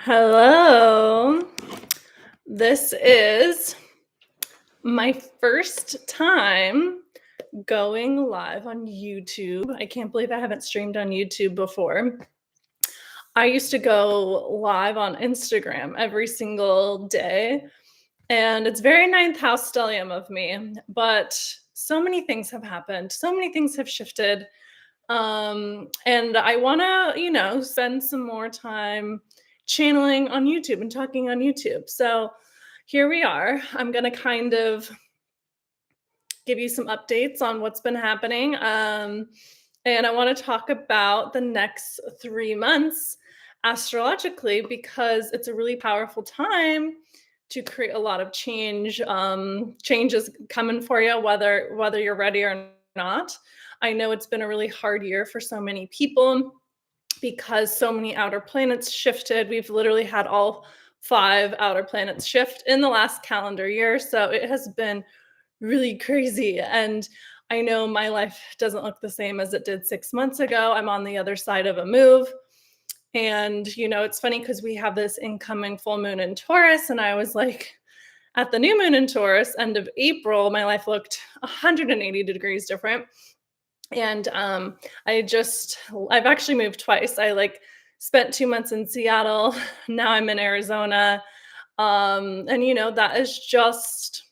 Hello. This is my first time going live on YouTube. I can't believe I haven't streamed on YouTube before. I used to go live on Instagram every single day, and it's very ninth house stellium of me, but so many things have happened. So many things have shifted. And I want to, spend some more time channeling on YouTube and talking on YouTube. So here we are. I'm going to kind of give you some updates on what's been happening. And I want to talk about the next 3 months astrologically because it's a really powerful time to create a lot of change. Changes coming for you, whether you're ready or not. I know it's been a really hard year for so many people because so many outer planets shifted. We've literally had all 5 outer planets shift in the last calendar year. So it has been really crazy. And I know my life doesn't look the same as it did 6 months ago. I'm on the other side of a move. And, it's funny because we have this incoming full moon in Taurus. And I was like, at the new moon in Taurus, end of April, my life looked 180 degrees different. And I've actually moved twice. I spent 2 months in Seattle. Now I'm in Arizona. And that is just,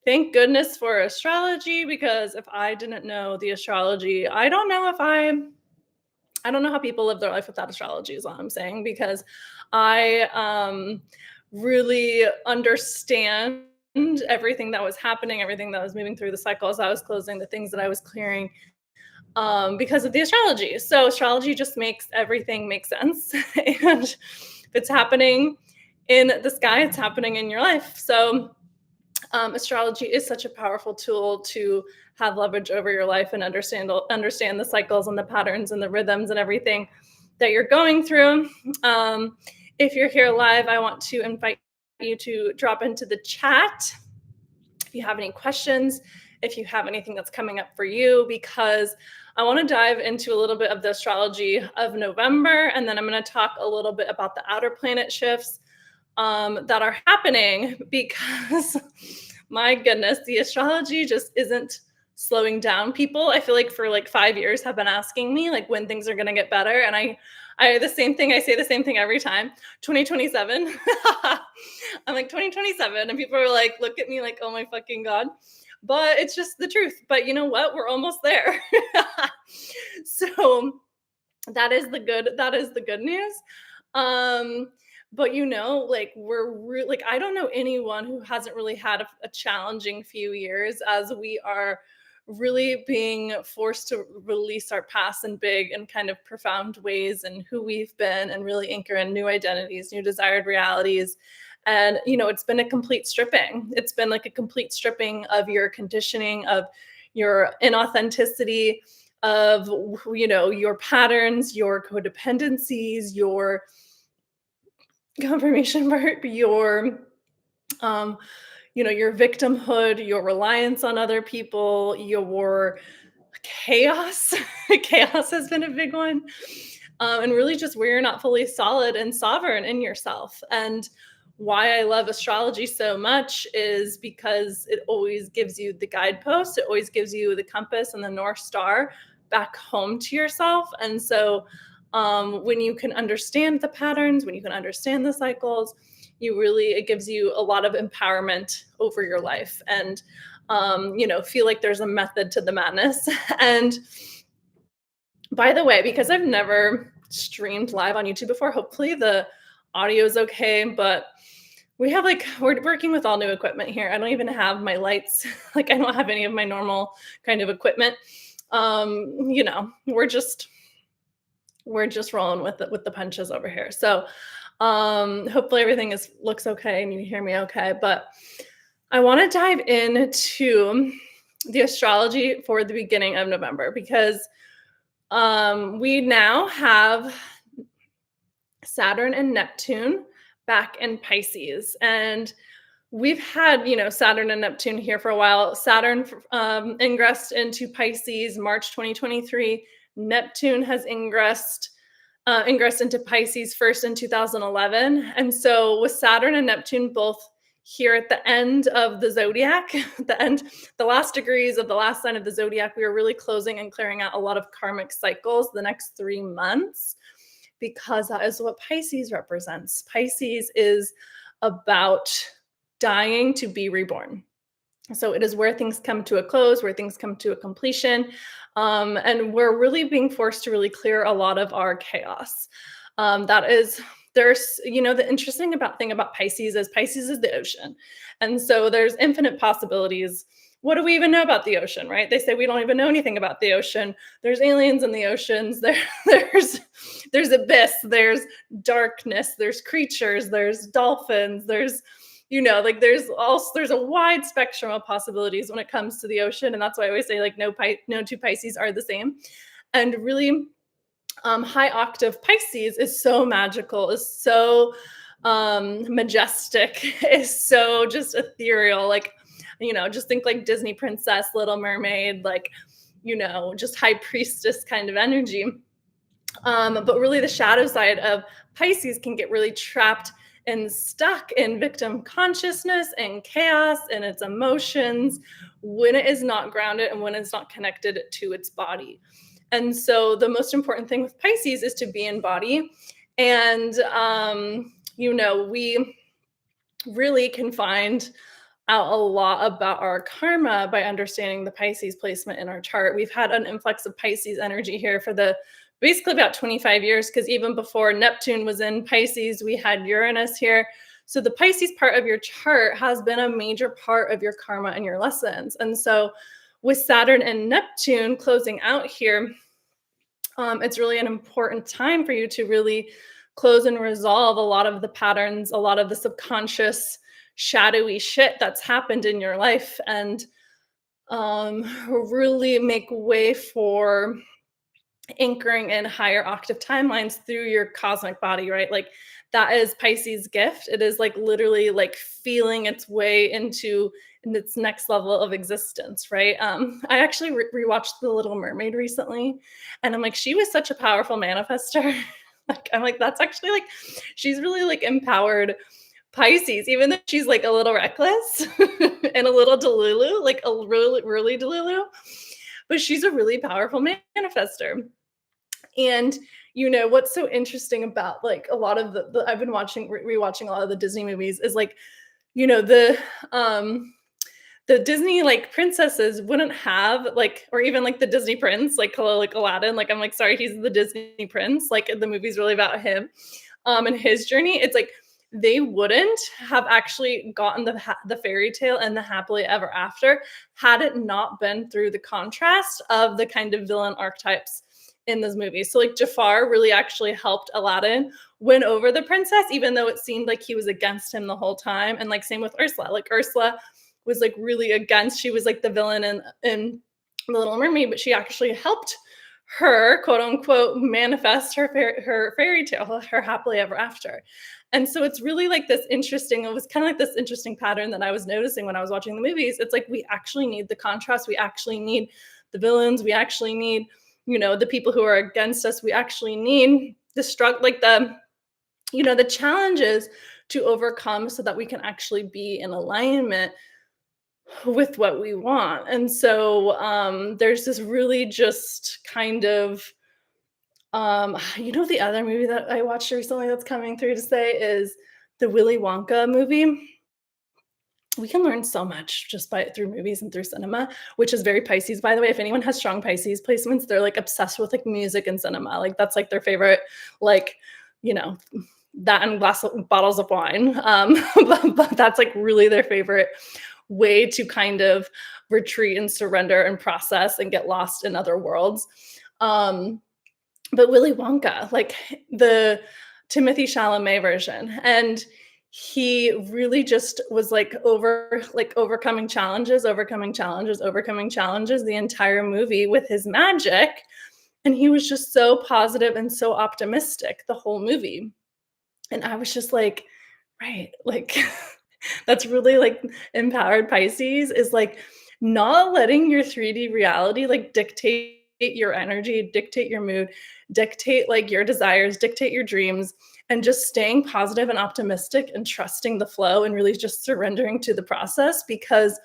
thank goodness for astrology, because if I didn't know the astrology, I don't know how people live their life without astrology, is all I'm saying, because I really understand everything that was happening, everything that was moving through the cycles I was closing, the things that I was clearing, because of the astrology. So astrology just makes everything make sense. And if it's happening in the sky, it's happening in your life. So astrology is such a powerful tool to have leverage over your life and understand the cycles and the patterns and the rhythms and everything that you're going through. If you're here live, I want to invite you to drop into the chat if you have any questions, if you have anything that's coming up for you, because I want to dive into a little bit of the astrology of November, and then I'm going to talk a little bit about the outer planet shifts that are happening, because my goodness, the astrology just isn't slowing down. People, I feel like for 5 years, have been asking me when things are going to get better, and I say the same thing every time. 2027. I'm like 2027, and people are look at me oh my fucking God. But it's just the truth. But you know what? We're almost there. So that is the good news. But I don't know anyone who hasn't really had a challenging few years, as we are really being forced to release our past in big and kind of profound ways, and who we've been, and really anchor in new identities, new desired realities. And it's been a complete stripping. It's been a complete stripping of your conditioning, of your inauthenticity, of your patterns, your codependencies, your confirmation part, your your victimhood, your reliance on other people, your chaos. Chaos has been a big one. And really just where you're not fully solid and sovereign in yourself. And why I love astrology so much is because it always gives you the guidepost. It always gives you the compass and the North Star back home to yourself. And so when you can understand the patterns, when you can understand the cycles, it gives you a lot of empowerment over your life, and feel like there's a method to the madness. And by the way, because I've never streamed live on YouTube before, hopefully the audio is okay, but we're working with all new equipment here. I don't even have my lights. I don't have any of my normal kind of equipment. We're just rolling with the punches over here. So hopefully everything looks okay and you hear me okay. But I want to dive into the astrology for the beginning of November, because we now have Saturn and Neptune back in Pisces. And we've had, Saturn and Neptune here for a while. Saturn ingressed into Pisces March 2023. Neptune has ingressed ingress into Pisces first in 2011. And so with Saturn and Neptune both here at the end of the zodiac, the last degrees of the last sign of the zodiac, we are really closing and clearing out a lot of karmic cycles the next 3 months, because that is what Pisces represents. Pisces is about dying to be reborn. So it is where things come to a close, where things come to a completion. And we're really being forced to really clear a lot of our chaos. There's, the interesting thing about Pisces is the ocean. And so there's infinite possibilities. What do we even know about the ocean, right? They say we don't even know anything about the ocean. There's aliens in the oceans. There's abyss, there's darkness, there's creatures, there's dolphins, there's there's a wide spectrum of possibilities when it comes to the ocean. And that's why I always say no two Pisces are the same. And really high octave Pisces is so magical, is so majestic, is so just ethereal. Just think like Disney princess, Little Mermaid, just high priestess kind of energy. But really the shadow side of Pisces can get really trapped and stuck in victim consciousness and chaos and its emotions when it is not grounded and when it's not connected to its body. And so the most important thing with Pisces is to be in body. And, we really can find out a lot about our karma by understanding the Pisces placement in our chart. We've had an influx of Pisces energy here for basically about 25 years, because even before Neptune was in Pisces, we had Uranus here. So the Pisces part of your chart has been a major part of your karma and your lessons. And so with Saturn and Neptune closing out here, it's really an important time for you to really close and resolve a lot of the patterns, a lot of the subconscious shadowy shit that's happened in your life, and really make way for anchoring in higher octave timelines through your cosmic body, right? Like that is Pisces' gift. It is literally feeling its way into its next level of existence, right? I actually rewatched The Little Mermaid recently, and I'm like, she was such a powerful manifester. That's actually she's really empowered Pisces, even though she's a little reckless and a little delulu, a really, really delulu, but she's a really powerful manifester. And what's so interesting about a lot of I've been rewatching a lot of the Disney movies is the Disney princesses wouldn't have or even the Disney prince Aladdin. I'm sorry, he's the Disney prince. The movie's really about him and his journey. It's they wouldn't have actually gotten the fairy tale and the happily ever after had it not been through the contrast of the kind of villain archetypes in this movie. So Jafar really actually helped Aladdin win over the princess, even though it seemed like he was against him the whole time. And same with Ursula. Ursula was really against, she was the villain in The Little Mermaid, but she actually helped her, quote unquote, manifest her fairy tale, her happily ever after. And so it's really it was kind of this interesting pattern that I was noticing when I was watching the movies. It's we actually need the contrast. We actually need the villains. We actually need, the people who are against us. We actually need the struggle, the challenges to overcome so that we can actually be in alignment with what we want. And so there's this really just kind of the other movie that I watched recently that's coming through to say is the Willy Wonka movie. We can learn so much just through movies and through cinema, which is very Pisces, by the way. If anyone has strong Pisces placements, they're obsessed with music and cinema. That's their favorite, that and bottles of wine. But that's really their favorite way to kind of retreat and surrender and process and get lost in other worlds. But Willy Wonka, the Timothée Chalamet version, and he really just was overcoming challenges the entire movie with his magic, and he was just so positive and so optimistic the whole movie. And I was just right, that's really empowered Pisces is not letting your 3D reality dictate your energy, dictate your mood, dictate like your desires, dictate your dreams, and just staying positive and optimistic and trusting the flow and really just surrendering to the process, because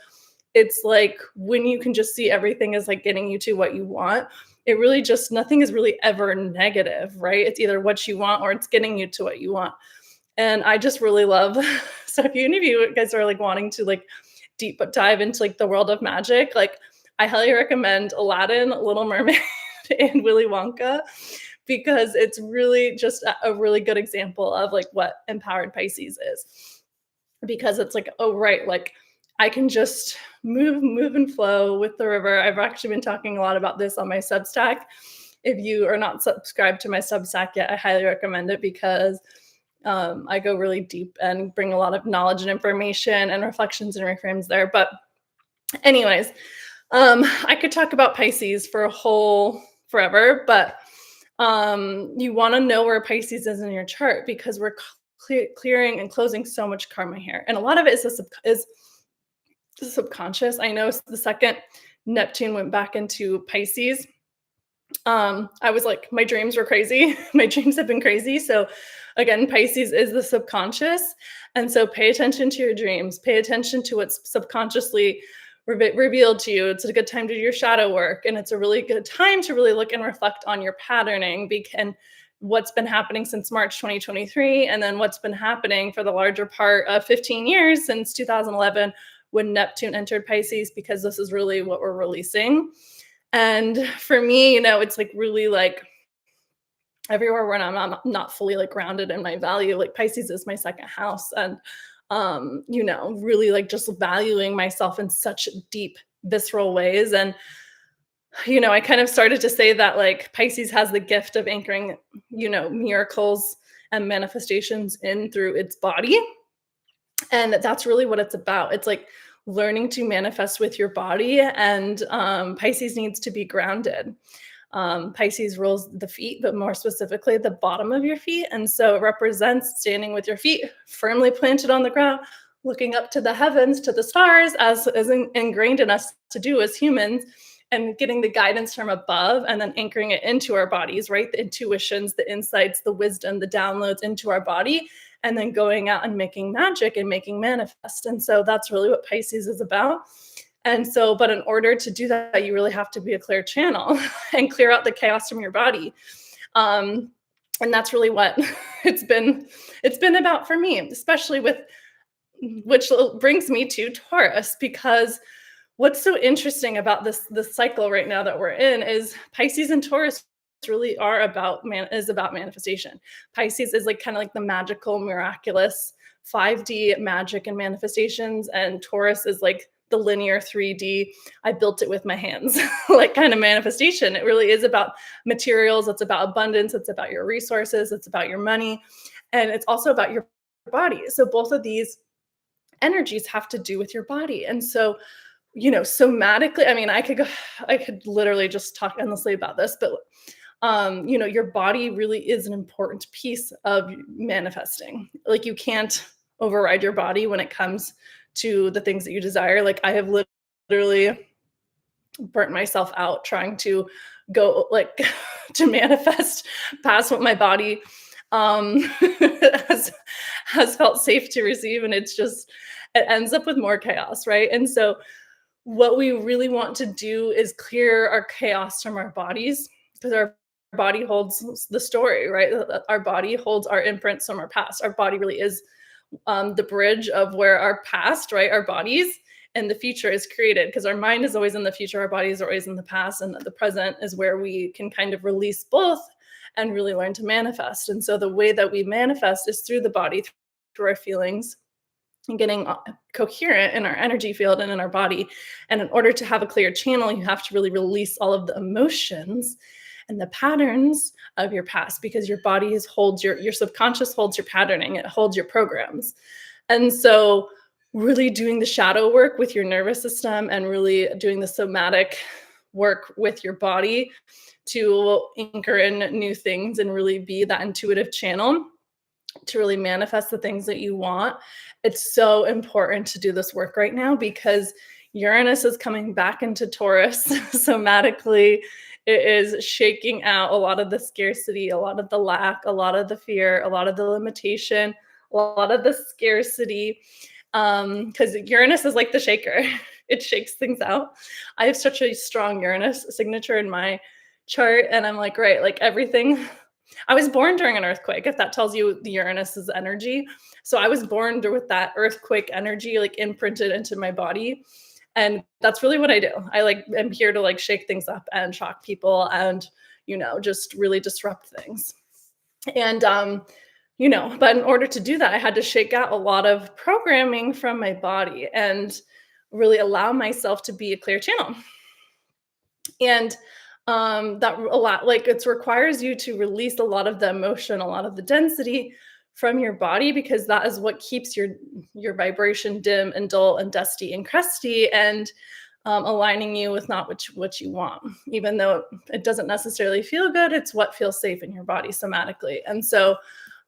it's like when you can just see everything as like getting you to what you want, it really just nothing is really ever negative, right? It's either what you want or it's getting you to what you want. And I just really love so if any of you guys are like wanting to like deep dive into like the world of magic, like I highly recommend Aladdin, Little Mermaid, and Willy Wonka, because it's really just a really good example of like what empowered Pisces is. Because it's like, oh right, like I can just move and flow with the river. I've actually been talking a lot about this on my Substack. If you are not subscribed to my Substack yet, I highly recommend it, because I go really deep and bring a lot of knowledge and information and reflections and reframes there. But anyways, I could talk about Pisces for a whole forever, but you want to know where Pisces is in your chart, because we're clearing and closing so much karma here. And a lot of it is the subconscious. I know the second Neptune went back into Pisces, I was like, my dreams were crazy. My dreams have been crazy. So again, Pisces is the subconscious. And so pay attention to your dreams, pay attention to what's subconsciously revealed to you. It's a good time to do your shadow work. And it's a really good time to really look and reflect on your patterning and what's been happening since March 2023. And then what's been happening for the larger part of 15 years since 2011, when Neptune entered Pisces, because this is really what we're releasing. And for me, it's like really like everywhere when I'm not fully like grounded in my value, like Pisces is my second house. And, really like just valuing myself in such deep, visceral ways. And, I kind of started to say that like Pisces has the gift of anchoring, miracles and manifestations in through its body. And that's really what it's about. It's like learning to manifest with your body, and Pisces needs to be grounded. Pisces rules the feet, but more specifically the bottom of your feet. And so it represents standing with your feet firmly planted on the ground, looking up to the heavens, to the stars, as ingrained in us to do as humans, and getting the guidance from above, and then anchoring it into our bodies, right? The intuitions, the insights, the wisdom, the downloads into our body, and then going out and making magic and making manifest. And so that's really what Pisces is about. And so, but in order to do that, you really have to be a clear channel and clear out the chaos from your body. And that's really what it's been about for me, especially which brings me to Taurus, because what's so interesting about this cycle right now that we're in is Pisces and Taurus really are about manifestation. Pisces is like kind of like the magical, miraculous 5D magic and manifestations, and Taurus is like the linear 3D, I built it with my hands, like kind of manifestation. It really is about materials. It's about abundance. It's about your resources. It's about your money. And it's also about your body. So both of these energies have to do with your body. And so, somatically, I mean, I could literally just talk endlessly about this, but your body really is an important piece of manifesting. Like you can't override your body when it comes to the things that you desire. Like I have literally burnt myself out trying to go like to manifest past what my body has felt safe to receive. And it ends up with more chaos, right? And so what we really want to do is clear our chaos from our bodies, because our body holds the story, right? Our body holds our imprints from our past. Our body really is the bridge of where our past, right, our bodies, and the future is created, because our mind is always in the future, our bodies are always in the past, and the present is where we can kind of release both and really learn to manifest. And so the way that we manifest is through the body, through our feelings, and getting coherent in our energy field and in our body. And in order to have a clear channel, you have to really release all of the emotions and the patterns of your past, because your body holds your subconscious holds your patterning, it holds your programs. And so really doing the shadow work with your nervous system and really doing the somatic work with your body to anchor in new things and really be that intuitive channel to really manifest the things that you want. It's so important to do this work right now, because Uranus is coming back into Taurus somatically It is shaking out a lot of the scarcity, a lot of the lack, a lot of the fear, a lot of the limitation, a lot of the scarcity. Because Uranus is like the shaker. It shakes things out. I have such a strong Uranus signature in my chart, and I'm like, right, like everything. I was born during an earthquake, if that tells you the Uranus's energy. So I was born with that earthquake energy like imprinted into my body. And that's really what I do. I like am here to like shake things up and shock people and, just really disrupt things. And but in order to do that, I had to shake out a lot of programming from my body and really allow myself to be a clear channel. And that a lot like it requires you to release a lot of the emotion, a lot of the density from your body, because that is what keeps your vibration dim and dull and dusty and crusty, and aligning you with not what you want. Even though it doesn't necessarily feel good, it's what feels safe in your body somatically. And so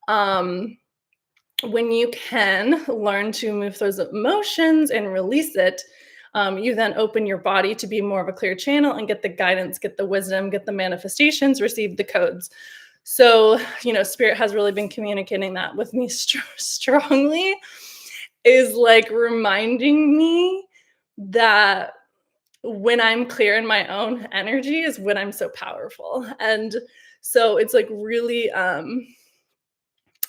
when you can learn to move those emotions and release it, you then open your body to be more of a clear channel and get the guidance, get the wisdom, get the manifestations, receive the codes. So, Spirit has really been communicating that with me strongly, is like reminding me that when I'm clear in my own energy is when I'm so powerful. And so it's like really,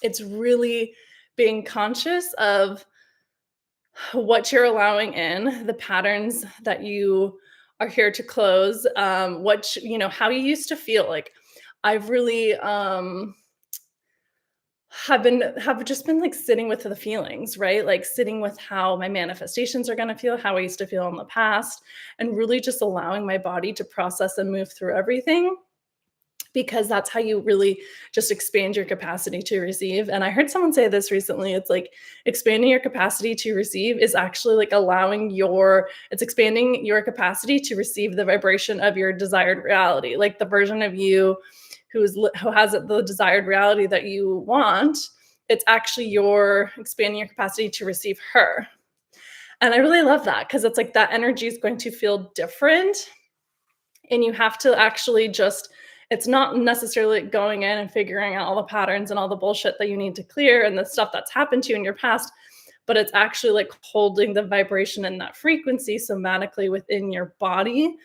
it's really being conscious of what you're allowing in, the patterns that you are here to close, how you used to feel. Like I've really have just been like sitting with the feelings, right? Like sitting with how my manifestations are going to feel, how I used to feel in the past, and really just allowing my body to process and move through everything, because that's how you really just expand your capacity to receive. And I heard someone say this recently. It's like expanding your capacity to receive is actually like it's expanding your capacity to receive the vibration of your desired reality. Like the version of you who has the desired reality that you want, it's actually your expanding your capacity to receive her. And I really love that, because it's like that energy is going to feel different. And you have to actually it's not necessarily going in and figuring out all the patterns and all the bullshit that you need to clear and the stuff that's happened to you in your past, but it's actually like holding the vibration and that frequency somatically within your body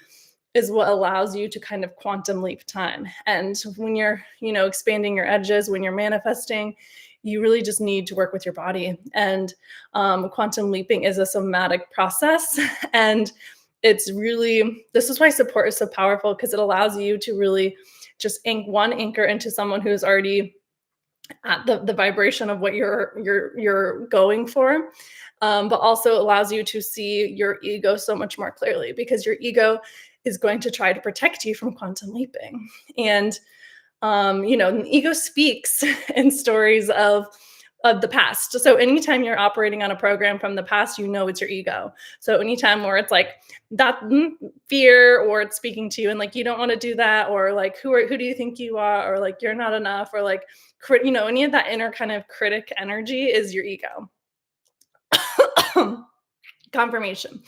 is what allows you to kind of quantum leap time. And when you're, expanding your edges, when you're manifesting, you really just need to work with your body. And quantum leaping is a somatic process. And this is why support is so powerful, because it allows you to really just anchor into someone who's already at the vibration of what you're going for, but also allows you to see your ego so much more clearly, because your ego is going to try to protect you from quantum leaping. And the ego speaks in stories of the past. So anytime you're operating on a program from the past, it's your ego. So anytime where it's like that fear, or it's speaking to you and like you don't want to do that, or like who do you think you are, or like you're not enough, or like any of that inner kind of critic energy is your ego. Confirmation.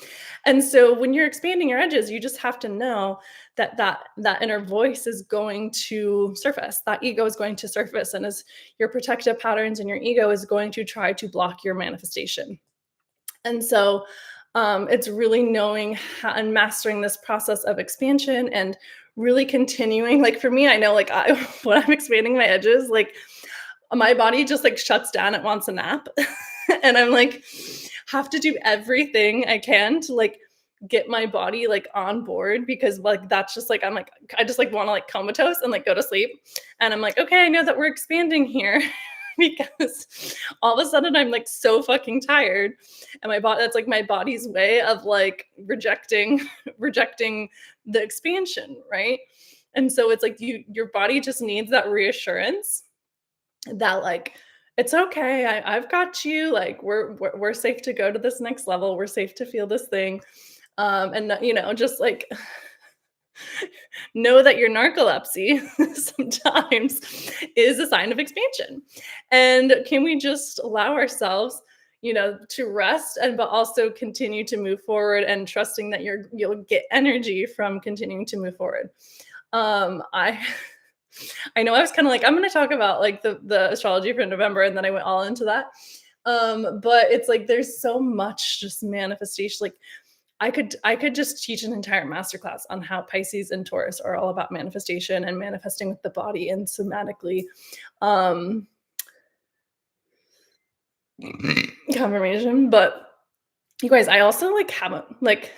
And so when you're expanding your edges, you just have to know that inner voice is going to surface. That ego is going to surface, and as your protective patterns and your ego is going to try to block your manifestation. And so it's really knowing how and mastering this process of expansion, and really continuing. Like for me, I know like when I'm expanding my edges, like my body just like shuts down. It wants a nap. And I'm like, have to do everything I can to like get my body like on board, because like that's just like I just like want to like comatose and like go to sleep. And I'm like, okay, I know that we're expanding here because all of a sudden I'm like so fucking tired, and that's like my body's way of like rejecting the expansion, right? And so it's like your body just needs that reassurance that like it's okay, I've got you, like we're safe to go to this next level, we're safe to feel this thing, and just like know that your narcolepsy sometimes is a sign of expansion. And can we just allow ourselves to rest, and but also continue to move forward, and trusting that you'll get energy from continuing to move forward. I I know I was kind of like, I'm going to talk about like the astrology for November, and then I went all into that. But it's like there's so much just manifestation. Like I could just teach an entire masterclass on how Pisces and Taurus are all about manifestation and manifesting with the body and somatically. Um Confirmation. But you guys, I also like haven't like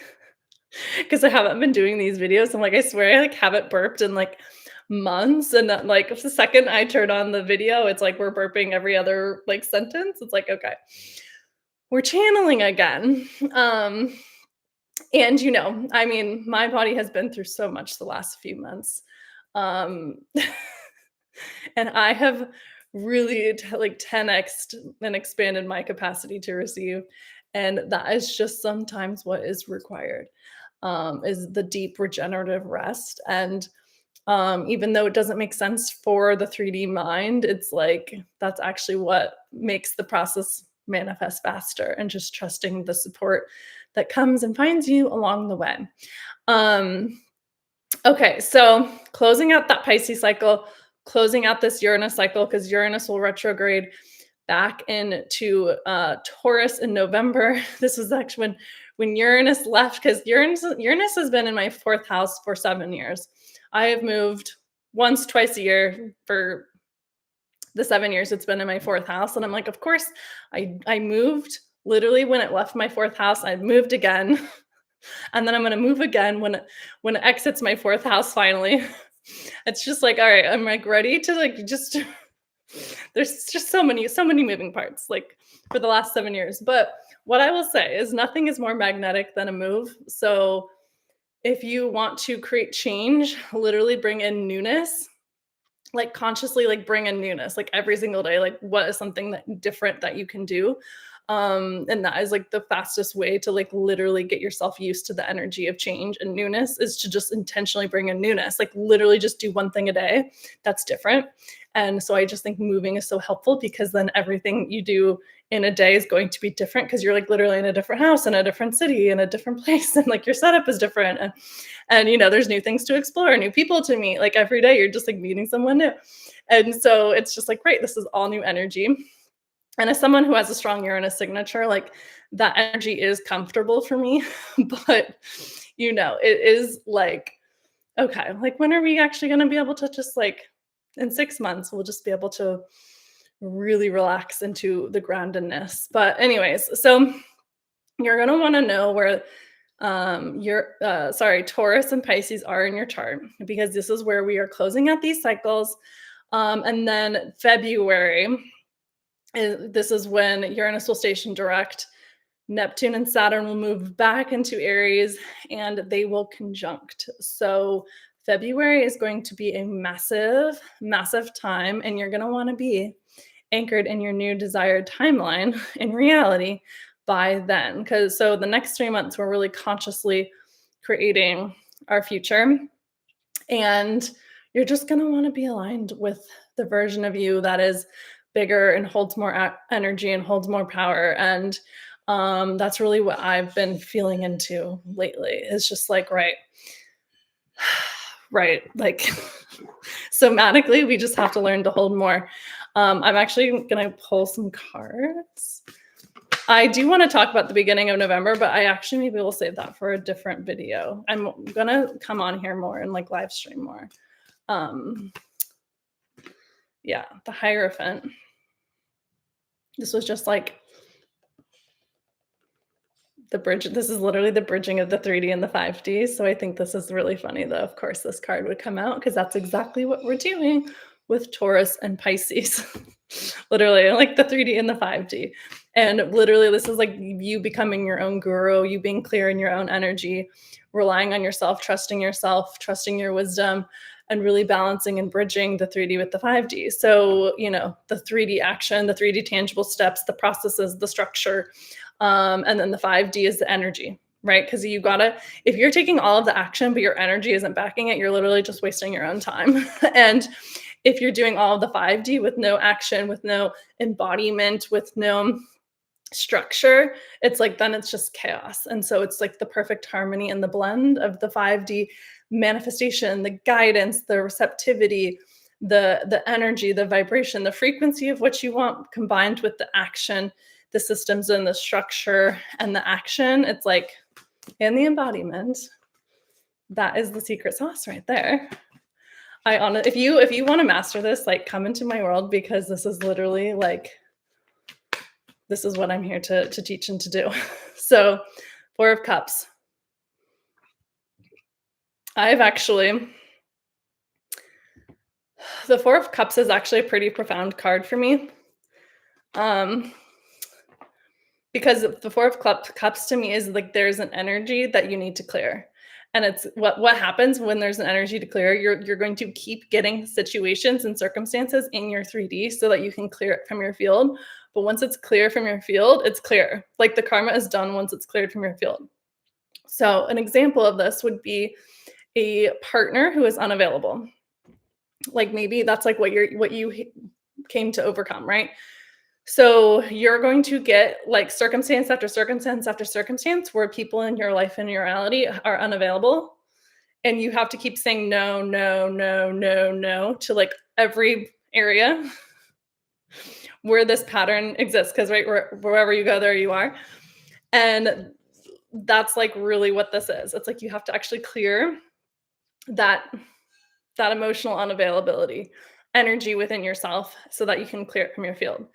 because I haven't been doing these videos. I'm like, I swear I like haven't burped in like months. And that, like the second I turn on the video, it's like we're burping every other like sentence. It's like, okay, we're channeling again. And I mean, my body has been through so much the last few months. Um and I have really like 10x and expanded my capacity to receive. And that is just sometimes what is required, is the deep regenerative rest. And even though it doesn't make sense for the 3D mind, it's like that's actually what makes the process manifest faster, and just trusting the support that comes and finds you along the way. Um, Okay, so closing out that Pisces cycle, closing out this Uranus cycle, because Uranus will retrograde back into Taurus in November. This was actually when Uranus left, because Uranus has been in my fourth house for 7 years. I have moved once, twice a year for the 7 years it's been in my fourth house, and I'm like, of course, I moved literally when it left my fourth house. I moved again. And then I'm gonna move again when it exits my fourth house finally. It's just like, all right, I'm like ready to like just there's just so many moving parts like for the last 7 years. But what I will say is nothing is more magnetic than a move. So if you want to create change, literally bring in newness, like consciously like bring in newness like every single day. Like what is something that different that you can do? And that is like the fastest way to like literally get yourself used to the energy of change and newness, is to just intentionally bring in newness, like literally just do one thing a day that's different. And so I just think moving is so helpful, because then everything you do in a day is going to be different, because you're like literally in a different house, in a different city, in a different place, and like your setup is different. And there's new things to explore, new people to meet. Like every day you're just like meeting someone new. And so it's just like, great, this is all new energy. And as someone who has a strong Uranus signature, like that energy is comfortable for me. But it is like, okay, like when are we actually going to be able to just like in 6 months, we'll just be able to really relax into the groundedness. But anyways, so you're going to want to know where Taurus and Pisces are in your chart, because this is where we are closing out these cycles. And then February, this is when Uranus will station direct. Neptune and Saturn will move back into Aries, and they will conjunct. So February is going to be a massive, massive time, and you're going to want to be anchored in your new desired timeline in reality by then. Because so the next 3 months, we're really consciously creating our future, and you're just going to want to be aligned with the version of you that is bigger and holds more energy and holds more power. And that's really what I've been feeling into lately. It's just like, right, like somatically, we just have to learn to hold more. I'm actually going to pull some cards. I do want to talk about the beginning of November, but I actually maybe will save that for a different video. I'm going to come on here more and like live stream more. Yeah, the Hierophant. This was just like the bridge. This is literally the bridging of the 3D and the 5D. So I think this is really funny, though. Of course, this card would come out, because that's exactly what we're doing with Taurus and Pisces. Literally, like the 3D and the 5D. And literally, this is like you becoming your own guru, you being clear in your own energy, relying on yourself, trusting your wisdom, and really balancing and bridging the 3D with the 5D. So, the 3D action, the 3D tangible steps, the processes, the structure, and then the 5D is the energy, right? Because if you're taking all of the action, but your energy isn't backing it, you're literally just wasting your own time. And if you're doing all of the 5D with no action, with no embodiment, with no structure, it's like, then it's just chaos. And so it's like the perfect harmony and the blend of the 5D manifestation, the guidance, the receptivity, the energy, the vibration, the frequency of what you want combined with the action, the systems and the structure and the action. It's like in the embodiment, that is the secret sauce right there. If you want to master this, like come into my world, because this is literally like, this is what I'm here to teach and to do. So 4 of Cups. The 4 of Cups is actually a pretty profound card for me. Because the 4 of Cups to me is like, there's an energy that you need to clear. And it's what happens when there's an energy to clear. You're going to keep getting situations and circumstances in your 3D so that you can clear it from your field. But once it's clear from your field, it's clear. Like the karma is done once it's cleared from your field. So an example of this would be a partner who is unavailable. Like maybe that's like what you came to overcome, right? So you're going to get like circumstance after circumstance after circumstance where people in your life and your reality are unavailable. And you have to keep saying no, no, no, no, no to like every area where this pattern exists. Because right, wherever you go, there you are. And that's like really what this is. It's like you have to actually clear that emotional unavailability energy within yourself so that you can clear it from your field.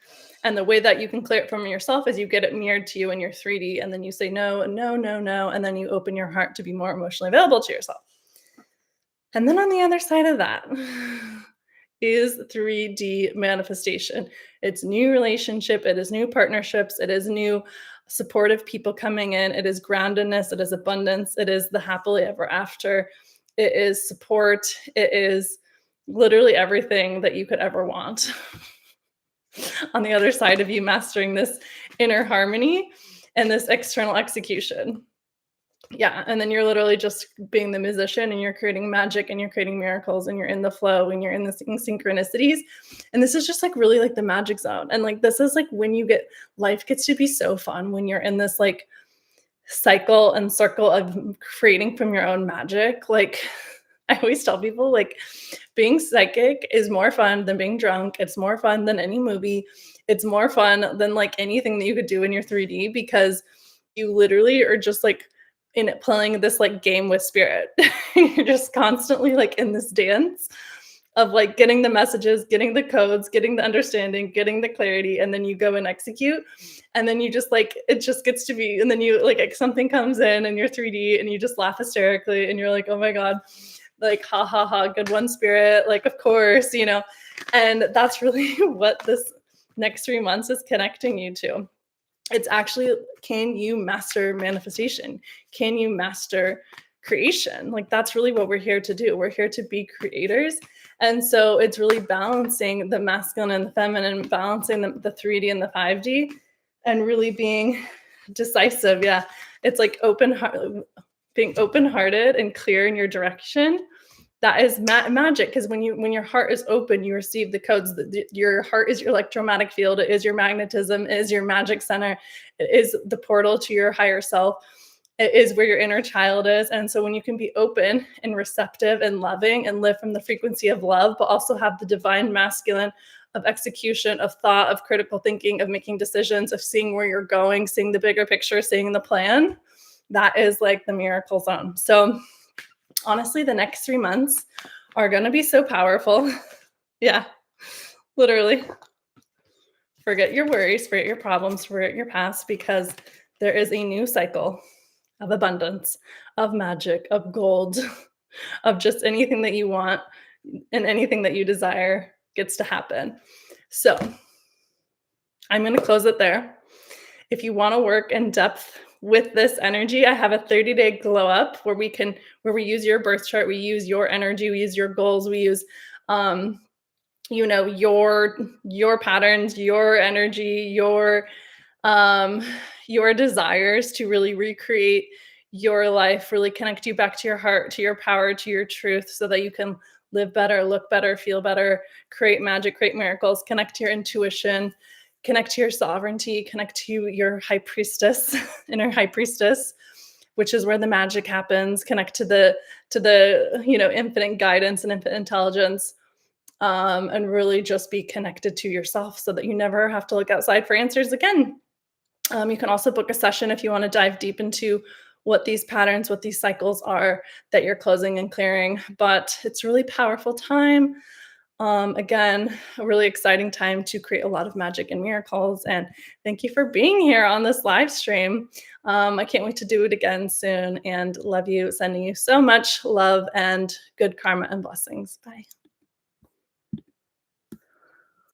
And the way that you can clear it from yourself is you get it mirrored to you in your 3D, and then you say no, no, no, no, and then you open your heart to be more emotionally available to yourself. And then on the other side of that is 3D manifestation. It's new relationship, it is new partnerships, it is new supportive people coming in, it is groundedness, it is abundance, it is the happily ever after, it is support, it is literally everything that you could ever want. On the other side of you mastering this inner harmony and this external execution. Yeah, and then you're literally just being the musician, and you're creating magic, and you're creating miracles, and you're in the flow, and you're in the synchronicities. And this is just like really like the magic zone. And like this is like when life gets to be so fun when you're in this like cycle and circle of creating from your own magic. Like I always tell people, like, being psychic is more fun than being drunk. It's more fun than any movie. It's more fun than like anything that you could do in your 3D, because you literally are just like in it playing this like game with spirit. You're just constantly like in this dance of like getting the messages, getting the codes, getting the understanding, getting the clarity, and then you go and execute. And then you just like, it just gets to be, and then you like something comes in and you're 3D and you just laugh hysterically and you're like, oh my God, like, ha ha ha, good one, spirit, like, of course, you know. And that's really what this next 3 months is connecting you to. It's actually, can you master manifestation? Can you master creation? Like, that's really what we're here to do. We're here to be creators. And so it's really balancing the masculine and the feminine, balancing the 3D and the 5D, and really being decisive. Yeah, it's like being open-hearted and clear in your direction. That is magic, because when your heart is open, you receive the codes. Your heart is your electromagnetic field. It is your magnetism. It is your magic center. It is the portal to your higher self. It is where your inner child is. And so when you can be open and receptive and loving and live from the frequency of love, but also have the divine masculine of execution, of thought, of critical thinking, of making decisions, of seeing where you're going, seeing the bigger picture, seeing the plan, that is like the miracle zone. So honestly, the next 3 months are going to be so powerful. Yeah, literally. Forget your worries, forget your problems, forget your past, because there is a new cycle of abundance, of magic, of gold, of just anything that you want and anything that you desire gets to happen. So I'm going to close it there. If you want to work in depth with this energy, I have a 30-day glow up where we use your birth chart, we use your energy, we use your goals, we use your patterns, your energy, your desires to really recreate your life, really connect you back to your heart, to your power, to your truth, so that you can live better, look better, feel better, create magic, create miracles, connect to your intuition, connect to your sovereignty, connect to your high priestess, inner high priestess, which is where the magic happens. Connect to the infinite guidance and infinite intelligence, and really just be connected to yourself so that you never have to look outside for answers again. You can also book a session if you want to dive deep into what these patterns, what these cycles are that you're closing and clearing. But it's a really powerful time. Again, a really exciting time to create a lot of magic and miracles. And thank you for being here on this live stream. I can't wait to do it again soon, and love you, sending you so much love and good karma and blessings. Bye.